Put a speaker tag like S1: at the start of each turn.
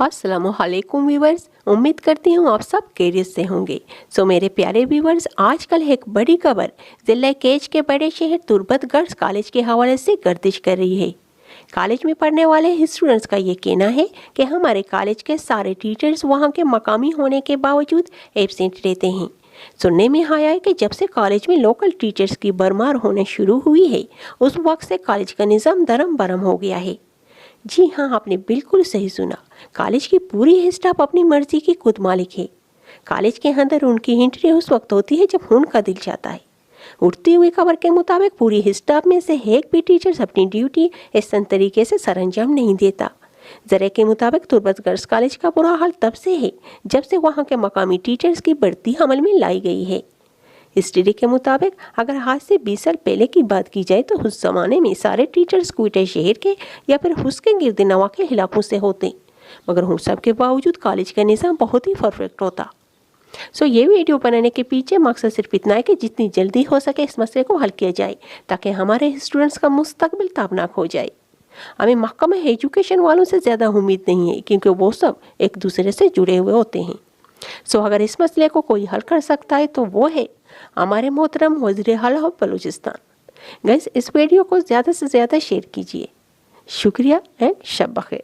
S1: अस्सलामुअलैकुम व्यूवर्स, उम्मीद करती हूँ आप सब खैरियत से होंगे। मेरे प्यारे व्यूवर्स, आजकल एक बड़ी खबर जिला केच के बड़े शहर तुर्बत गर्ल्स कॉलेज के हवाले से गर्दिश कर रही है। कॉलेज में पढ़ने वाले स्टूडेंट्स का ये कहना है कि हमारे कॉलेज के सारे टीचर्स वहाँ के मकामी होने के बावजूद एब्सेंट रहते हैं। सुनने में आया है कि जब से कॉलेज में लोकल टीचर्स की भरमार होने शुरू हुई है, उस वक्त से कॉलेज का निज़ाम दरम बरम हो गया है। जी हाँ, आपने बिल्कुल सही सुना। कॉलेज की पूरी स्टाफ अपनी मर्जी की खुद मालिक है। कॉलेज के अंदर उनकी एंट्री उस वक्त होती है जब उनका दिल चाहता है। उठती हुई खबर के मुताबिक पूरी स्टाफ में से एक भी टीचर्स अपनी ड्यूटी इस तरीके से सरअंजाम नहीं देता। जरे के मुताबिक तुर्बत गर्ल्स कॉलेज का बुरा हाल तब से है जब से वहाँ के मकामी टीचर्स की बढ़ती अमल में लाई गई है। स्टडी के मुताबिक अगर आज से 20 साल पहले की बात की जाए तो उस जमाने में सारे टीचर्स क्वेटा शहर के या फिर उसके गिरद नवा के इलाकों से होते, मगर उन सब के बावजूद कॉलेज का निज़ाम बहुत ही परफेक्ट होता। ये वीडियो बनाने के पीछे मकसद सिर्फ इतना है कि जितनी जल्दी हो सके इस मसले को हल किया जाए ताकि हमारे स्टूडेंट्स का मुस्तकबिल ताबनाक हो जाए। हमें महकमा एजुकेशन वालों से ज़्यादा उम्मीद नहीं है क्योंकि वो सब एक दूसरे से जुड़े हुए होते हैं। अगर इस मसले को कोई हल कर सकता है तो वो है हमारे मोहतरम वज़ीर आला बलूचिस्तान। गाइस, इस वीडियो को ज़्यादा से ज़्यादा शेयर कीजिए। शुक्रिया एंड शब बखैर।